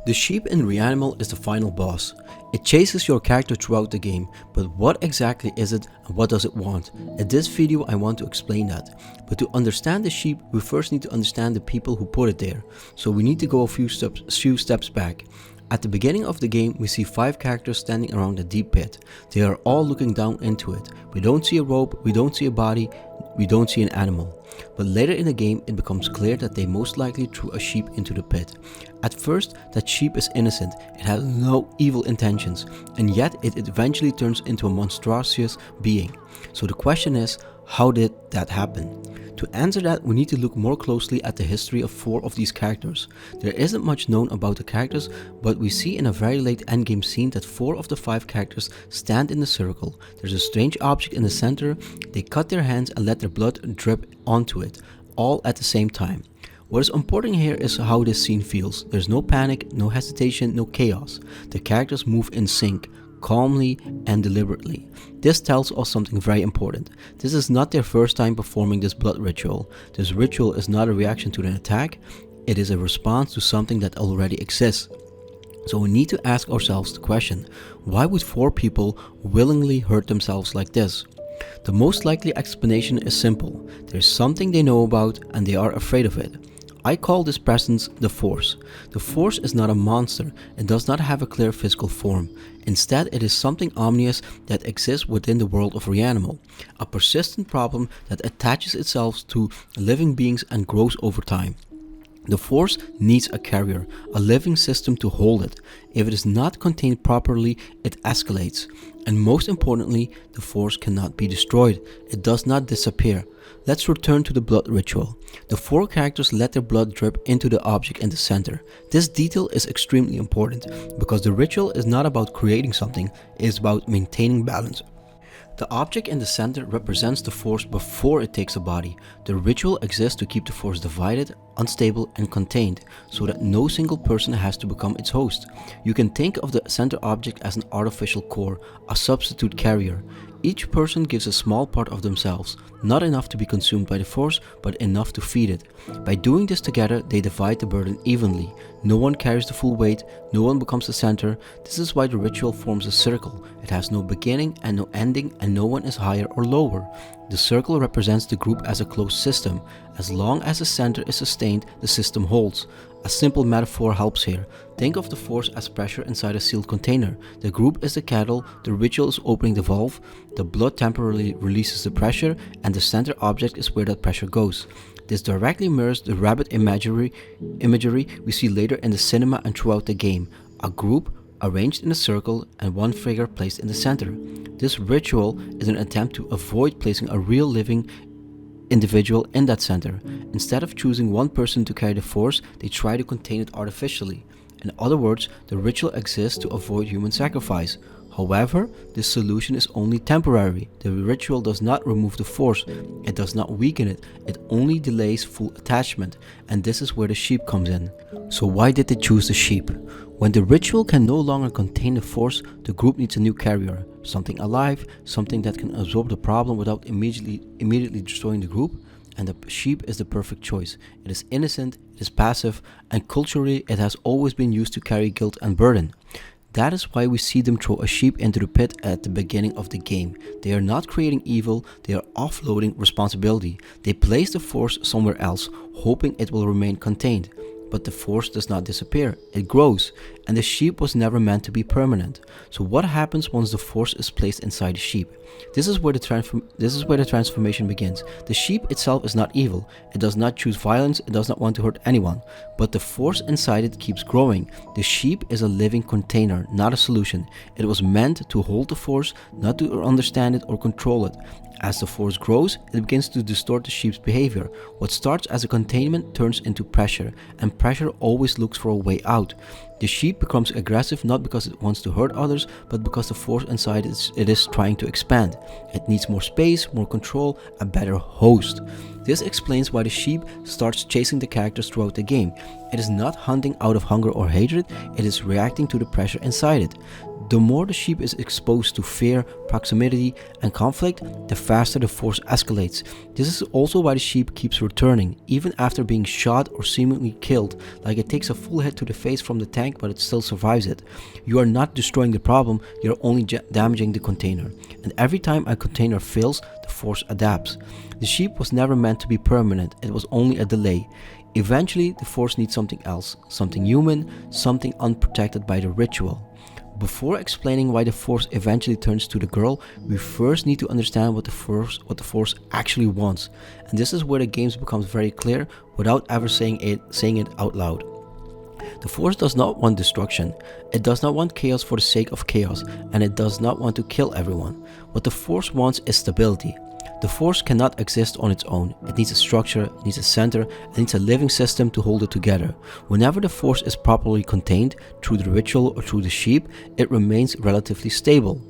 The sheep in Reanimal is the final boss. It chases your character throughout the game, but what exactly is it and what does it want? In this video I want to explain that. But to understand the sheep, we first need to understand the people who put it there. So we need to go a few steps back. At the beginning of the game, we see 5 characters standing around a deep pit. They are all looking down into it. We don't see a rope, we don't see a body, we don't see an animal. But later in the game, it becomes clear that they most likely threw a sheep into the pit. At first, that sheep is innocent, it has no evil intentions, and yet it eventually turns into a monstrous being. So the question is, how did that happen? To answer that, we need to look more closely at the history of 4 of these characters. There isn't much known about the characters, but we see in a very late endgame scene that 4 of the 5 characters stand in the circle. There's a strange object in the center, they cut their hands and let their blood drip onto it, all at the same time. What is important here is how this scene feels. There's no panic, no hesitation, no chaos. The characters move in sync, calmly and deliberately. This tells us something very important. This is not their first time performing this blood ritual. This ritual is not a reaction to an attack, it is a response to something that already exists. So we need to ask ourselves the question, why would 4 people willingly hurt themselves like this? The most likely explanation is simple. There's something they know about and they are afraid of it. I call this presence the Force. The Force is not a monster, it does not have a clear physical form. Instead, it is something ominous that exists within the world of Reanimal. A persistent problem that attaches itself to living beings and grows over time. The Force needs a carrier, a living system to hold it. If it is not contained properly, it escalates. And most importantly, the Force cannot be destroyed. It does not disappear. Let's return to the blood ritual. The 4 characters let their blood drip into the object in the center. This detail is extremely important because the ritual is not about creating something, it is about maintaining balance. The object in the center represents the Force before it takes a body. The ritual exists to keep the Force divided, unstable and contained, so that no single person has to become its host. You can think of the center object as an artificial core, a substitute carrier. Each person gives a small part of themselves, not enough to be consumed by the Force, but enough to feed it. By doing this together, they divide the burden evenly. No one carries the full weight, no one becomes the center. This is why the ritual forms a circle. It has no beginning and no ending, and no one is higher or lower. The circle represents the group as a closed system. As long as the center is sustained, the system holds. A simple metaphor helps here. Think of the Force as pressure inside a sealed container. The group is the kettle, the ritual is opening the valve, the blood temporarily releases the pressure, and the center object is where that pressure goes. This directly mirrors the rabbit imagery we see later in the cinema and throughout the game. A group arranged in a circle and one figure placed in the center. This ritual is an attempt to avoid placing a real living individual in that center. Instead of choosing one person to carry the Force, they try to contain it artificially. In other words, the ritual exists to avoid human sacrifice. However, this solution is only temporary. The ritual does not remove the Force, it does not weaken it, it only delays full attachment, and this is where the sheep comes in. So why did they choose the sheep? When the ritual can no longer contain the Force, the group needs a new carrier, something alive, something that can absorb the problem without immediately destroying the group, and the sheep is the perfect choice. It is innocent, it is passive, and culturally it has always been used to carry guilt and burden. That is why we see them throw a sheep into the pit at the beginning of the game. They are not creating evil, they are offloading responsibility. They place the Force somewhere else, hoping it will remain contained. But the Force does not disappear, it grows, and the sheep was never meant to be permanent. So what happens once the Force is placed inside the sheep? This is where the transformation begins. The sheep itself is not evil, it does not choose violence, it does not want to hurt anyone, but the Force inside it keeps growing. The sheep is a living container, not a solution. It was meant to hold the Force, not to understand it or control it. As the Force grows, it begins to distort the sheep's behavior. What starts as a containment turns into pressure, and pressure always looks for a way out. The sheep becomes aggressive not because it wants to hurt others, but because the Force inside it is trying to expand. It needs more space, more control, a better host. This explains why the sheep starts chasing the characters throughout the game. It is not hunting out of hunger or hatred, it is reacting to the pressure inside it. The more the sheep is exposed to fear, proximity, and conflict, the faster the force escalates. This is also why the sheep keeps returning, even after being shot or seemingly killed, like it takes a full hit to the face from the tank but it still survives it. You are not destroying the problem, you are only damaging the container. And every time a container fails, the force adapts. The sheep was never meant to be permanent, it was only a delay. Eventually, the force needs something else, something human, something unprotected by the ritual. Before explaining why the force eventually turns to the girl, we first need to understand what the force actually wants. And this is where the game becomes very clear without ever saying it out loud. The force does not want destruction, it does not want chaos for the sake of chaos, and it does not want to kill everyone. What the force wants is stability. The force cannot exist on its own. It needs a structure, it needs a center, it needs a living system to hold it together. Whenever the force is properly contained, through the ritual or through the sheep, it remains relatively stable.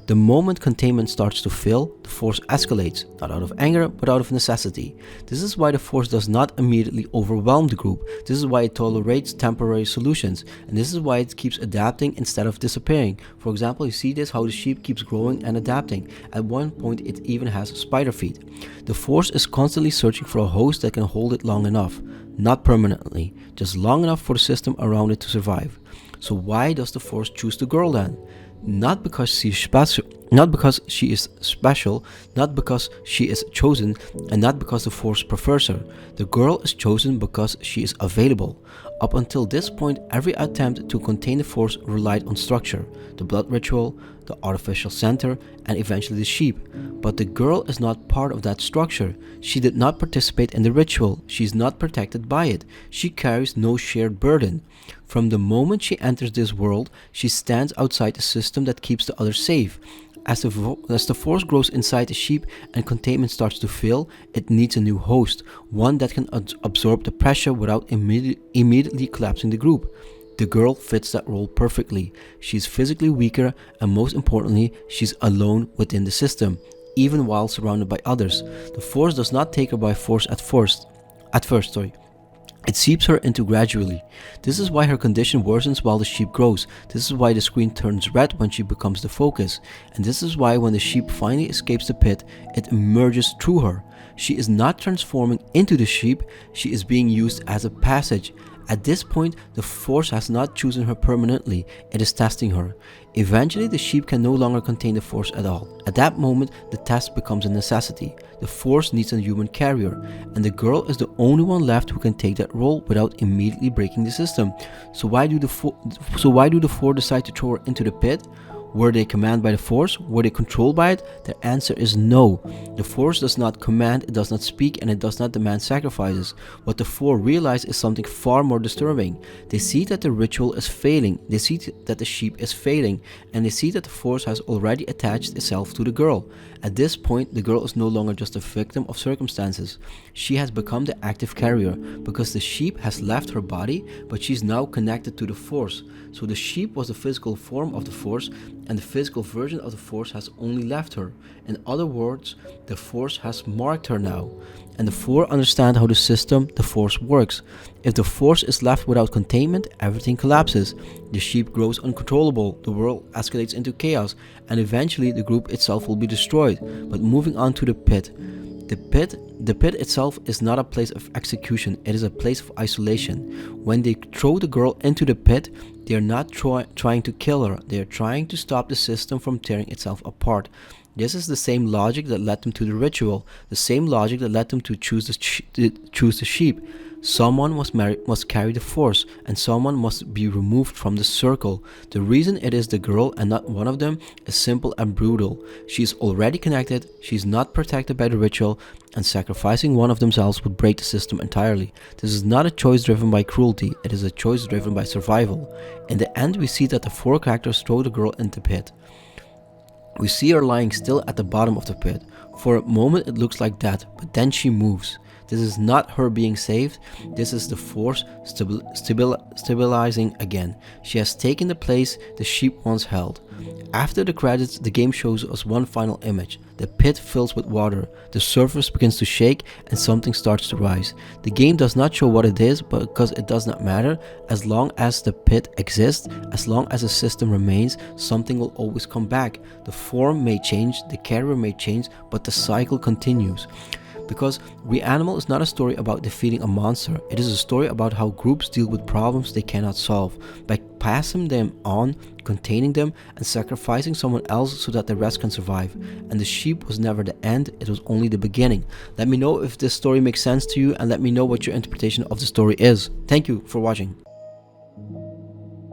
The moment containment starts to fail, the force escalates, not out of anger, but out of necessity. This is why the force does not immediately overwhelm the group. This is why it tolerates temporary solutions, and this is why it keeps adapting instead of disappearing. For example, you see this how the sheep keeps growing and adapting. At one point it even has spider feet. The force is constantly searching for a host that can hold it long enough. Not permanently, just long enough for the system around it to survive. So why does the force choose the girl then? Not because she is special, not because she is chosen, and not because the force prefers her. The girl is chosen because she is available. Up until this point, every attempt to contain the force relied on structure, the blood ritual, the artificial center, and eventually the sheep. But the girl is not part of that structure. She did not participate in the ritual. She is not protected by it. She carries no shared burden. From the moment she enters this world, she stands outside the system that keeps the others safe. As the force grows inside the sheep and containment starts to fail, it needs a new host, one that can absorb the pressure without immediately collapsing the group. The girl fits that role perfectly. She's physically weaker, and most importantly, she's alone within the system, even while surrounded by others. The force does not take her by force at first. It seeps her into gradually. This is why her condition worsens while the sheep grows. This is why the screen turns red when she becomes the focus. And this is why when the sheep finally escapes the pit, it emerges through her. She is not transforming into the sheep, she is being used as a passage. At this point, the force has not chosen her permanently, it is testing her. Eventually, the sheep can no longer contain the force at all. At that moment, the test becomes a necessity. The force needs a human carrier, and the girl is the only one left who can take that role without immediately breaking the system. So why do the four decide to throw her into the pit? Were they commanded by the force? Were they controlled by it? The answer is no. The force does not command, it does not speak, and it does not demand sacrifices. What the four realize is something far more disturbing. They see that the ritual is failing, they see that the sheep is failing, and they see that the force has already attached itself to the girl. At this point, the girl is no longer just a victim of circumstances. She has become the active carrier, because the sheep has left her body, but she is now connected to the force. So the sheep was the physical form of the force, and the physical version of the force has only left her. In other words, the force has marked her now. And the four understand how the force works. If the force is left without containment, everything collapses. The sheep grows uncontrollable, the world escalates into chaos, and eventually the group itself will be destroyed. But moving on to the pit. The pit itself is not a place of execution, it is a place of isolation. When they throw the girl into the pit, they are not trying to kill her, they are trying to stop the system from tearing itself apart. This is the same logic that led them to the ritual, the same logic that led them to choose the sheep. Someone must carry the force, and someone must be removed from the circle. The reason it is the girl and not one of them is simple and brutal. She is already connected, she is not protected by the ritual, and sacrificing one of themselves would break the system entirely. This is not a choice driven by cruelty, it is a choice driven by survival. In the end, we see that the four characters throw the girl into the pit. We see her lying still at the bottom of the pit. For a moment it looks like that, but then she moves. This is not her being saved, this is the force stabilizing again. She has taken the place the sheep once held. After the credits, the game shows us one final image. The pit fills with water, the surface begins to shake and something starts to rise. The game does not show what it is, but because it does not matter, as long as the pit exists, as long as the system remains, something will always come back. The form may change, the carrier may change, but the cycle continues. Because Reanimal is not a story about defeating a monster, it is a story about how groups deal with problems they cannot solve, by passing them on, containing them, and sacrificing someone else so that the rest can survive. And the sheep was never the end, it was only the beginning. Let me know if this story makes sense to you, and let me know what your interpretation of the story is. Thank you for watching.